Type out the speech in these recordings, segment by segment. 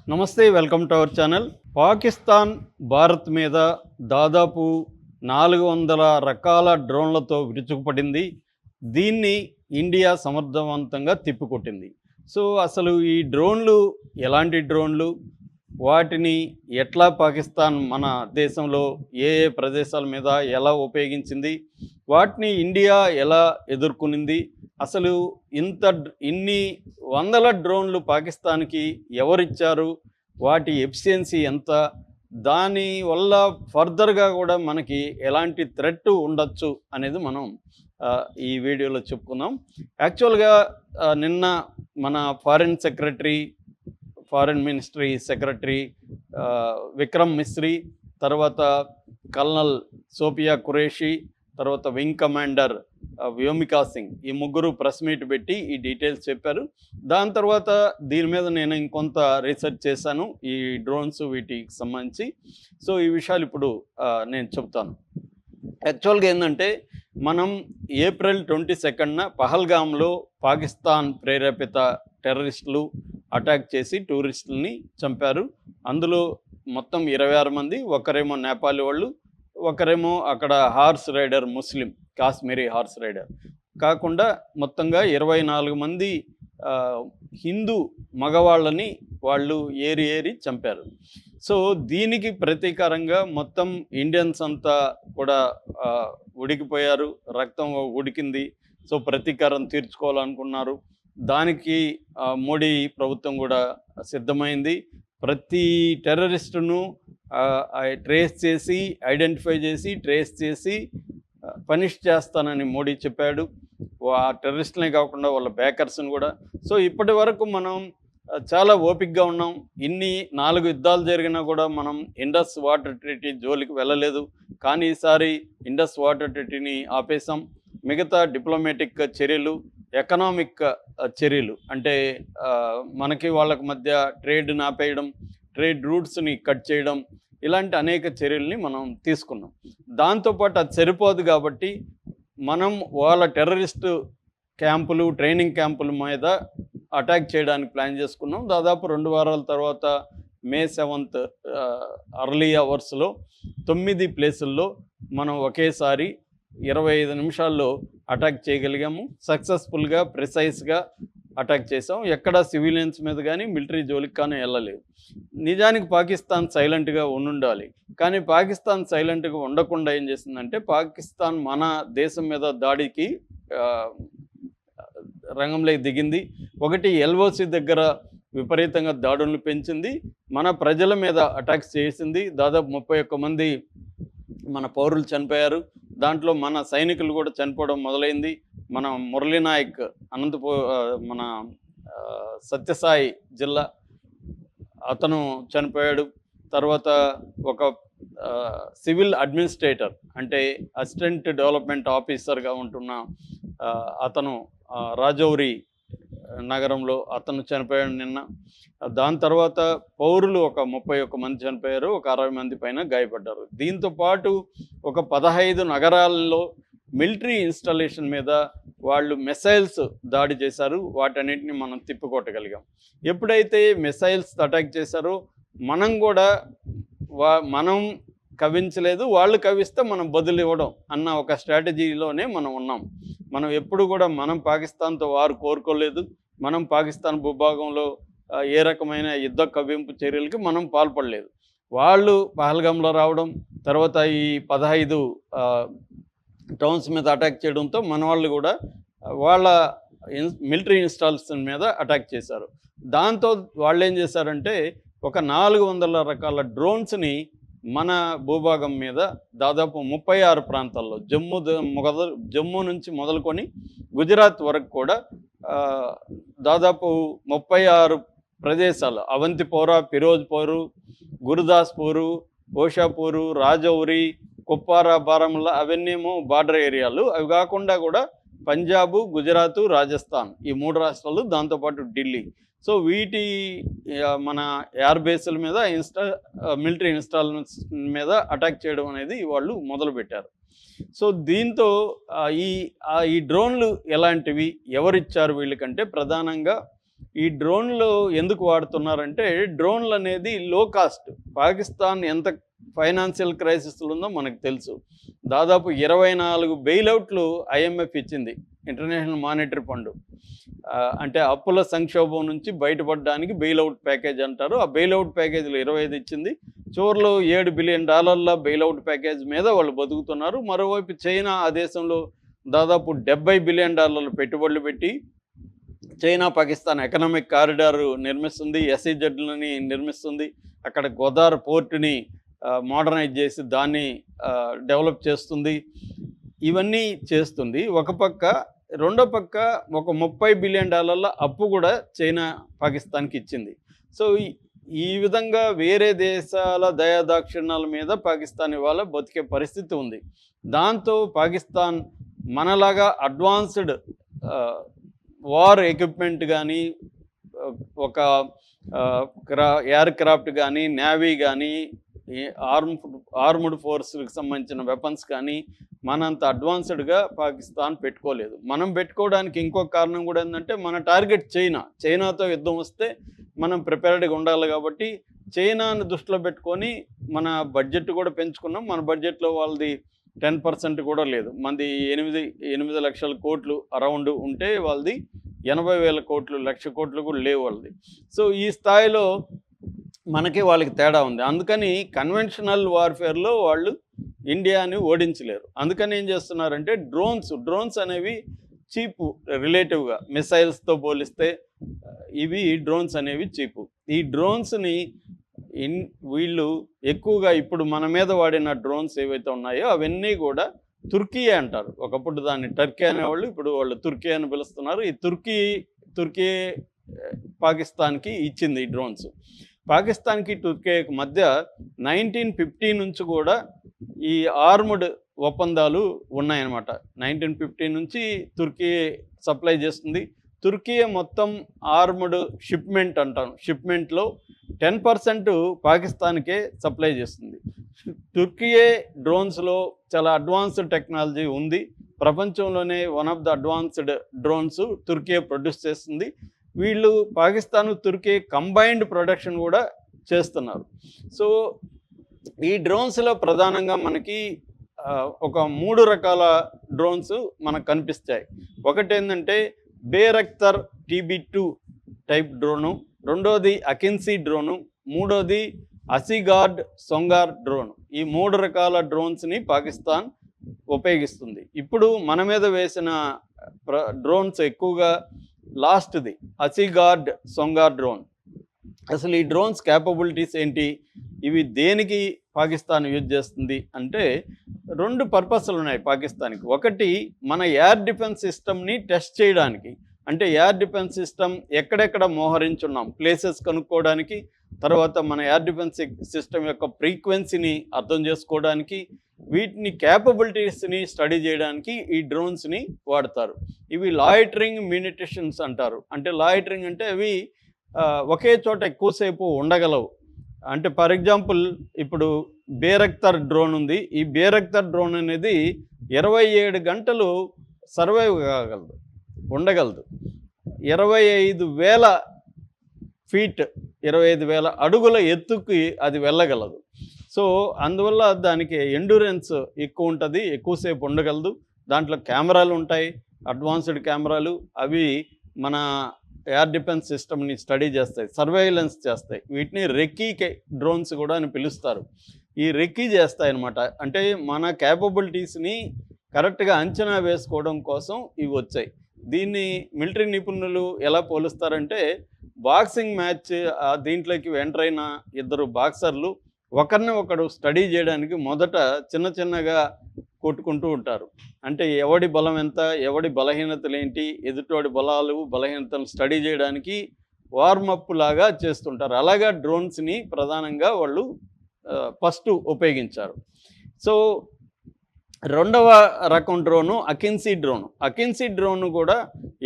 నమస్తే, welcome to our channel. Pakistan Bharat మీద దాదాపు 400 రకాల డ్రోన్లతో విరుచుకుపడింది. దీన్ని ఇండియా సమర్థవంతంగా తిప్పికొట్టింది. సో అసలు ఈ డ్రోన్లు ఎలాంటి డ్రోన్లు, వాటిని ఎట్లా పాకిస్తాన్ మన దేశంలో ఏ ఏ ప్రదేశాల మీద ఎలా ఉపయోగించింది, వాటిని ఇండియా ఎలా ఎదుర్కొనింది, అసలు ఇన్ని వందల డ్రోన్లు పాకిస్తాన్కి ఎవరిచ్చారు, వాటి ఎఫిషియన్సీ ఎంత, దానివల్ల ఫర్దర్గా కూడా మనకి ఎలాంటి థ్రెట్ ఉండొచ్చు అనేది మనం ఈ వీడియోలో చెప్పుకుందాం. యాక్చువల్గా నిన్న మన foreign ministry secretary Vikram Misri, తర్వాత కల్నల్ సోఫియా ఖురేషి, తర్వాత వింగ్ కమాండర్ వ్యోమికా సింగ్, ఈ ముగ్గురు ప్రెస్ మీట్ పెట్టి ఈ డీటెయిల్స్ చెప్పారు. దాని తర్వాత దీని మీద నేను ఇంకొంత రీసెర్చ్ చేశాను, ఈ డ్రోన్స్ వీటికి సంబంధించి. సో ఈ విషయాలు ఇప్పుడు నేను చెప్తాను. యాక్చువల్గా ఏంటంటే, మనం ఏప్రిల్ 22న పహల్గామ్లో పాకిస్తాన్ ప్రేరేపిత టెర్రరిస్టులు అటాక్ చేసి టూరిస్టులని చంపారు. అందులో మొత్తం 26 మంది, ఒకరేమో నేపాలీ వాళ్ళు, ఒకరేమో అక్కడ హార్స్ రైడర్, ముస్లిం కాశ్మీరీ హార్స్ రైడర్ కాకుండా మొత్తంగా 24 మంది హిందూ మగవాళ్ళని వాళ్ళు ఏరి చంపారు. సో దీనికి ప్రతీకారంగా మొత్తం ఇండియన్స్ అంతా కూడా ఉడికిపోయారు, రక్తం ఉడికింది. సో ప్రతీకారం తీర్చుకోవాలనుకున్నారు. దానికి మోడీ ప్రభుత్వం కూడా సిద్ధమైంది. ప్రతి టెర్రరిస్టును ఐడెంటిఫై చేసి పనిష్ చేస్తానని మోడీ చెప్పాడు. ఆ టెర్రరిస్టులనే కాకుండా వాళ్ళ బ్యాకర్స్ని కూడా. సో ఇప్పటి వరకు మనం చాలా ఓపికగా ఉన్నాం. 4 యుద్ధాలు జరిగినా కూడా మనం ఇండస్ వాటర్ ట్రీటీ జోలికి వెళ్ళలేదు. కానీ ఈసారి ఇండస్ వాటర్ ట్రీటీని ఆపేసాం. మిగతా డిప్లొమాటిక్ చర్యలు, ఎకనామిక్ చర్యలు, అంటే మనకి వాళ్ళకి మధ్య ట్రేడ్ని ఆపేయడం, ట్రేడ్ రూట్స్ని కట్ చేయడం, ఇలాంటి అనేక చర్యల్ని మనం తీసుకున్నాం. దాంతోపాటు అది సరిపోదు కాబట్టి మనం వాళ్ళ టెర్రరిస్టు క్యాంపులు, ట్రైనింగ్ క్యాంపుల మీద అటాక్ చేయడానికి ప్లాన్ చేసుకున్నాం. దాదాపు 2 వారాల తర్వాత మే 7th అర్లీ అవర్స్లో 9 ప్లేసుల్లో మనం ఒకేసారి 25 నిమిషాల్లో అటాక్ చేయగలిగాము. సక్సెస్ఫుల్గా, ప్రిసైజ్గా అటాక్ చేసాం. ఎక్కడ సివిలియన్స్ మీద కానీ మిలిటరీ జోలికి కానీ వెళ్ళలేదు. నిజానికి పాకిస్తాన్ సైలెంట్గా ఉండాలి, కానీ పాకిస్తాన్ సైలెంట్గా ఉండకుండా ఏం చేసిందంటే, పాకిస్తాన్ మన దేశం మీద దాడికి రంగంలోకి దిగింది. ఒకటి, ఎల్ఓసి దగ్గర విపరీతంగా దాడులను పెంచింది, మన ప్రజల మీద అటాక్స్ చేసింది. దాదాపు 31 మంది మన పౌరులు చనిపోయారు. దాంట్లో మన సైనికులు కూడా చనిపోవడం మొదలైంది. మన మురళీనాయక్ మన సత్యసాయి జిల్లా అతను చనిపోయాడు. తర్వాత ఒక సివిల్ అడ్మినిస్ట్రేటర్, అంటే అసిస్టెంట్ డెవలప్మెంట్ ఆఫీసర్గా ఉంటున్న అతను రాజౌరి నగరంలో అతను చనిపోయాడు నిన్న. దాని తర్వాత పౌరులు ఒక 31 మంది చనిపోయారు, ఒక 60 మంది పైన గాయపడ్డారు. దీంతో పాటు ఒక 15 నగరాల్లో మిలిటరీ ఇన్స్టాలేషన్ మీద వాళ్ళు మిసైల్స్ దాడి చేశారు. వాటన్నిటిని మనం తిప్పికొట్టగలిగాం. ఎప్పుడైతే మిసైల్స్ అటాక్ చేశారో మనం కూడా మనం కవించలేదు, వాళ్ళు కవిస్తే మనం బదులు ఇవ్వడం అన్న ఒక స్ట్రాటజీలోనే మనం ఉన్నాం. మనం ఎప్పుడు కూడా మనం పాకిస్తాన్తో వారు కోరుకోలేదు. మనం పాకిస్తాన్ భూభాగంలో ఏ రకమైన యుద్ధ కవ్వింపు చర్యలకి మనం పాల్పడలేదు. వాళ్ళు పహల్గామ్లో రావడం, తర్వాత ఈ 15 టౌన్స్ మీద అటాక్ చేయడంతో మన వాళ్ళు కూడా వాళ్ళ మిలిటరీ ఇన్స్టాలేషన్ మీద అటాక్ చేశారు. దాంతో వాళ్ళు ఏం చేశారంటే, ఒక 400 రకాల డ్రోన్స్ని మన భూభాగం మీద దాదాపు 36 ప్రాంతాల్లో, జమ్మూ నుంచి మొదలుకొని గుజరాత్ వరకు కూడా దాదాపు 36 ప్రదేశాలు, అవంతిపోరా, ఫిరోజ్పూరు, గురుదాస్పూరు, ఓషాపూరు, రాజౌరి, కుప్వారా, బారాముల్లా, అవన్నీమో బార్డర్ ఏరియాలు. అవి కాకుండా కూడా పంజాబు, గుజరాత్, రాజస్థాన్, ఈ 3 రాష్ట్రాలు, దాంతోపాటు ఢిల్లీ. సో వీటి మన ఎయిర్ బేస్ల మీద మిలిటరీ ఇన్స్టాల్మెంట్స్ మీద అటాక్ చేయడం అనేది వాళ్ళు మొదలుపెట్టారు. సో దీంతో ఈ డ్రోన్లు ఎలాంటివి, ఎవరిచ్చారు వీళ్ళకంటే, ప్రధానంగా ఈ డ్రోన్లు ఎందుకు వాడుతున్నారంటే డ్రోన్లు అనేది లో కాస్ట్. పాకిస్తాన్ ఎంత ఫైనాన్షియల్ క్రైసిస్లో ఉందో మనకు తెలుసు. దాదాపు 24 బెయిలౌట్లు IMF ఇచ్చింది, ఇంటర్నేషనల్ మానిటరీ ఫండ్. అంటే అప్పుల సంక్షోభం నుంచి బయటపడడానికి బెయిలౌట్ ప్యాకేజ్ అంటారు. ఆ బెయిలౌట్ ప్యాకేజీలు 25 ఇచ్చింది. చివరిలో $7 బిలియన్ బెయిలౌట్ ప్యాకేజ్ మీద వాళ్ళు బతుకుతున్నారు. మరోవైపు చైనా ఆ దేశంలో దాదాపు $70 బిలియన్ పెట్టుబడులు పెట్టి చైనా పాకిస్తాన్ ఎకనామిక్ కారిడార్ నిర్మిస్తుంది, SEZలని నిర్మిస్తుంది. అక్కడ గోదార్ పోర్టుని మోడర్నైజ్ చేసి దాన్ని డెవలప్ చేస్తుంది. ఇవన్నీ చేస్తుంది ఒక పక్క. రెండో పక్క ఒక $30 బిలియన్ అప్పు కూడా చైనా పాకిస్తాన్కి ఇచ్చింది. సో ఈ విధంగా వేరే దేశాల దయాదాక్షిణ్యాల మీద పాకిస్తాన్ ఇవాళ బతికే పరిస్థితి ఉంది. దాంతో పాకిస్తాన్ మనలాగా అడ్వాన్స్డ్ వార్ ఎక్విప్మెంట్ కానీ, ఒక ఎయిర్ క్రాఫ్ట్ కానీ, నేవీ కానీ, ఆర్మ్డ్ ఫోర్స్కి సంబంధించిన వెపన్స్ కానీ మనంత అడ్వాన్స్డ్గా పాకిస్తాన్ పెట్టుకోలేదు. మనం పెట్టుకోవడానికి ఇంకొక కారణం కూడా ఏంటంటే మన టార్గెట్ చైనాతో యుద్ధం వస్తే మనం ప్రిపేర్డ్గా ఉండాలి. కాబట్టి చైనాను దృష్టిలో పెట్టుకొని మన బడ్జెట్ కూడా పెంచుకున్నాం. మన బడ్జెట్లో వాళ్ళది 10% కూడా లేదు. మనది 8 లక్షల కోట్లు అరౌండ్ ఉంటే వాళ్ళది 80,000 కోట్లు, 1,00,000 కోట్లు కూడా లేవు వాళ్ళది. సో ఈ స్థాయిలో మనకి వాళ్ళకి తేడా ఉంది. అందుకని కన్వెన్షనల్ వార్ఫేర్లో వాళ్ళు ఇండియాని ఓడించలేరు. అందుకని ఏం చేస్తున్నారంటే డ్రోన్స్ అనేవి చీపు రిలేటివ్గా, మిసైల్స్తో పోలిస్తే ఇవి డ్రోన్స్ అనేవి చీపు. ఈ డ్రోన్స్ని వీళ్ళు ఎక్కువగా ఇప్పుడు మన మీద వాడిన డ్రోన్స్ ఏవైతే ఉన్నాయో అవన్నీ కూడా తుర్కీ అంటారు. ఒకప్పుడు దాన్ని టర్కీ అనేవాళ్ళు, ఇప్పుడు వాళ్ళు తుర్కీ అని పిలుస్తున్నారు. ఈ తుర్కీ పాకిస్తాన్కి ఇచ్చింది ఈ డ్రోన్స్. పాకిస్తాన్కి టుర్కీకి మధ్య 1950 నుంచి కూడా ఈ ఆర్మ్డ్ ఒప్పందాలు ఉన్నాయన్నమాట. 1950 నుంచి తుర్కీ సప్లై చేస్తుంది. తుర్కీ మొత్తం ఆర్మ్డ్ షిప్మెంట్ అంటాను, షిప్మెంట్లో 10% పాకిస్తాన్కే సప్లై చేస్తుంది. టుర్కీయే డ్రోన్స్లో చాలా అడ్వాన్స్డ్ టెక్నాలజీ ఉంది. ప్రపంచంలోనే one of the advanced drones Turkey produce చేస్తుంది. వీళ్ళు పాకిస్తాన్ తుర్కీ కంబైన్డ్ ప్రొడక్షన్ కూడా చేస్తున్నారు. సో ఈ డ్రోన్స్లో ప్రధానంగా మనకి ఒక 3 రకాల డ్రోన్స్ మనకు కనిపిస్తాయి. ఒకటి ఏంటంటే బేరఖ్తర్ TB2 టైప్ డ్రోను, రెండోది అకిన్సీ డ్రోను, మూడోది అసిగార్డ్ సొంగార్ డ్రోన్. ఈ 3 రకాల డ్రోన్స్ని పాకిస్తాన్ ఉపయోగిస్తుంది. ఇప్పుడు మన మీద వేసిన డ్రోన్స్ ఎక్కువగా లాస్ట్ది అసిగార్డ్ సొంగార్ డ్రోన్. అసలు ఈ డ్రోన్స్ క్యాపబిలిటీస్ ఏంటి, ఇవి దేనికి పాకిస్తాన్ యూజ్ చేస్తుంది అంటే 2 పర్పస్లు ఉన్నాయి పాకిస్తాన్కి. ఒకటి మన ఎయిర్ డిఫెన్స్ సిస్టమ్ని టెస్ట్ చేయడానికి, అంటే ఎయిర్ డిఫెన్స్ సిస్టమ్ ఎక్కడెక్కడ మోహరించున్నాం ప్లేసెస్ కనుక్కోవడానికి, తర్వాత మన ఎయిర్ డిఫెన్స్ సిస్టమ్ యొక్క ఫ్రీక్వెన్సీని అర్థం చేసుకోవడానికి, వీటిని క్యాపబిలిటీస్ని స్టడీ చేయడానికి ఈ డ్రోన్స్ని వాడతారు. ఇవి లాయిటరింగ్ మ్యూనిటేషన్స్ అంటారు. అంటే లాయిటరింగ్ అంటే అవి ఒకే చోట ఎక్కువసేపు ఉండగలవు. అంటే ఫర్ ఎగ్జాంపుల్ ఇప్పుడు బేరఖ్తర్ డ్రోన్ ఉంది. ఈ బేరఖ్తర్ డ్రోన్ అనేది 27 గంటలు సర్వైవ్ కాగలదు, ఉండగలదు. 25,000 ఫీట్, 25,000 అడుగుల ఎత్తుకి అది వెళ్ళగలదు. సో అందువల్ల దానికి ఎండ్యూరెన్స్ ఎక్కువ ఉంటుంది, ఎక్కువసేపు ఉండగలదు. దాంట్లో కెమెరాలు ఉంటాయి, అడ్వాన్స్డ్ కెమెరాలు. అవి మన ఎయిర్ డిఫెన్స్ సిస్టమ్ని స్టడీ చేస్తాయి, సర్వేలెన్స్ చేస్తాయి. వీటిని రెక్కీ డ్రోన్స్ కూడా అని పిలుస్తారు. ఈ రెక్కీ చేస్తాయి అన్నమాట. అంటే మన క్యాపబిలిటీస్ని కరెక్ట్గా అంచనా వేసుకోవడం కోసం ఇవి వచ్చాయి. దీన్ని మిలిటరీ నిపుణులు ఎలా పోలుస్తారంటే బాక్సింగ్ మ్యాచ్, దీంట్లోకి ఎంటర్ అయిన 2 బాక్సర్లు ఒకరిని ఒకడు స్టడీ చేయడానికి మొదట చిన్నగా కొట్టుకుంటూ ఉంటారు. అంటే ఎవడి బలం ఎంత, ఎవడి బలహీనతలు ఏంటి, ఎదుటివాడి బలహీనతలు స్టడీ చేయడానికి వార్మప్ లాగా చేస్తుంటారు. అలాగా డ్రోన్స్ని ప్రధానంగా వాళ్ళు ఫస్ట్ ఉపయోగించారు. సో రెండవ రకం డ్రోను అకిన్సీ డ్రోను. అకిన్సీ డ్రోన్ కూడా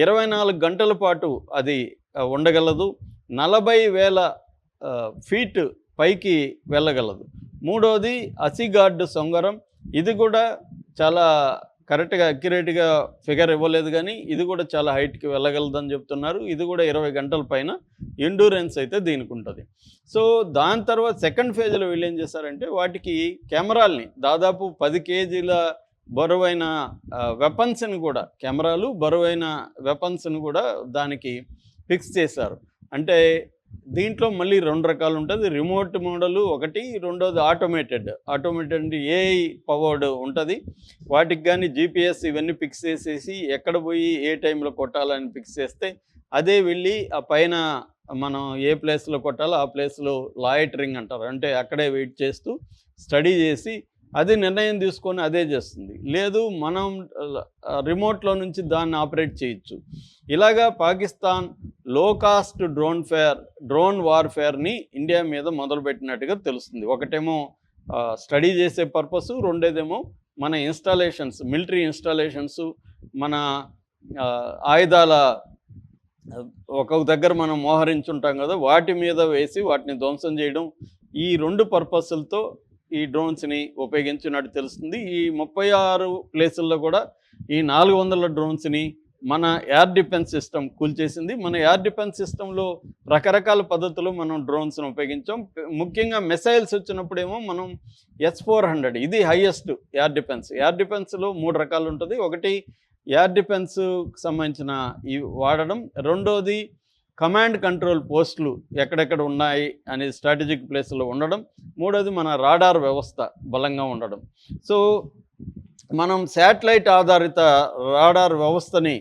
24 గంటల పాటు అది ఉండగలదు, 40,000 ఫీట్ పైకి వెళ్ళగలదు. మూడోది అసిగార్డ్ సొంగరం. ఇది కూడా చాలా కరెక్ట్‌గా అక్యురేట్‌గా ఫిగర్ ఇవ్వలేదు గానీ, ఇది కూడా చాలా హైట్‌కి వెళ్ళగలదని చెప్తున్నారు. ఇది కూడా 20 గంటల పైన ఎండ్యూరెన్స్ అయితే దీనికుంటది. సో, దాని తర్వాత సెకండ్ ఫేజ్‌లో వీళ్ళేం చేశారంటే, వాటికి కెమెరాల్ని దాదాపు 10 కేజీల బరువైన వెపన్స్‌ని కూడా కెమెరాలు, బరువైన వెపన్స్‌ని కూడా దానికి ఫిక్స్ చేశారు. అంటే దీంట్లో మళ్ళీ 2 రకాలుంటది. రిమోట్ మోడలు ఒకటి, రెండోది ఆటోమేటెడ్. ఆటోమేటెడ్ అంటే ఏఐ పవర్డ్ ఉంటది. వాటికి గానీ జీపీఎస్ ఇవన్నీ ఫిక్స్ చేసేసి ఎక్కడ పోయి ఏ టైంలో కొట్టాలని ఫిక్స్ చేస్తే, అదే వెళ్ళి ఆ పైన మనం ఏ ప్లేస్‌లో కొట్టాలో ఆ ప్లేస్‌లో లాయిటరింగ్ అంటారు. అంటే అక్కడే వెయిట్ చేస్తూ స్టడీ చేసి అది నిర్ణయం తీసుకొని అదే చేస్తుంది. లేదు మనం రిమోట్‌లో నుంచి దాన్ని ఆపరేట్ చేయొచ్చు. ఇలాగా పాకిస్తాన్ లో కాస్ట్ డ్రోన్ వార్‌ఫేర్‌ని ఇండియా మీద మొదలుపెట్టినట్టుగా తెలుస్తుంది. ఒకటేమో స్టడీ చేసే పర్పసు, రెండోదేమో మన ఇన్‌స్టాలేషన్స్, మిలిటరీ ఇన్‌స్టాలేషన్స్, మన ఆయుధాల ఒక్కొక్క దగ్గర మనం మోహరించుంటాం కదా! వాటి మీద వేసి వాటిని ధ్వంసం చేయడం. ఈ 2 పర్పస్‌లతో ఈ డ్రోన్స్‌ని ఉపయోగించినట్టు తెలుస్తుంది. ఈ 36 ప్లేసుల్లో కూడా ఈ 400 డ్రోన్స్‌ని మన ఎయిర్ డిఫెన్స్ సిస్టమ్ కూల్చేసింది. మన ఎయిర్ డిఫెన్స్ సిస్టమ్‌లో రకరకాల పద్ధతులు మనం డ్రోన్స్‌ని ఉపయోగించాం. ముఖ్యంగా మిసైల్స్ వచ్చినప్పుడేమో మనం S-400 ఇది హైయెస్ట్ ఎయిర్ డిఫెన్స్. ఎయిర్ డిఫెన్స్‌లో 3 రకాలుంటది. ఒకటి ఎయిర్ డిఫెన్స్‌కి సంబంధించిన ఇవి వాడడం. రెండోది కమాండ్ కంట్రోల్ పోస్టులు ఎక్కడెక్కడ ఉన్నాయి అనేది స్ట్రాటజిక్ ప్లేస్‌లో ఉండడం. మూడోది మన రాడార్ వ్యవస్థ బలంగా ఉండడం. సో, మనం శాటిలైట్ ఆధారిత రాడార్ వ్యవస్థని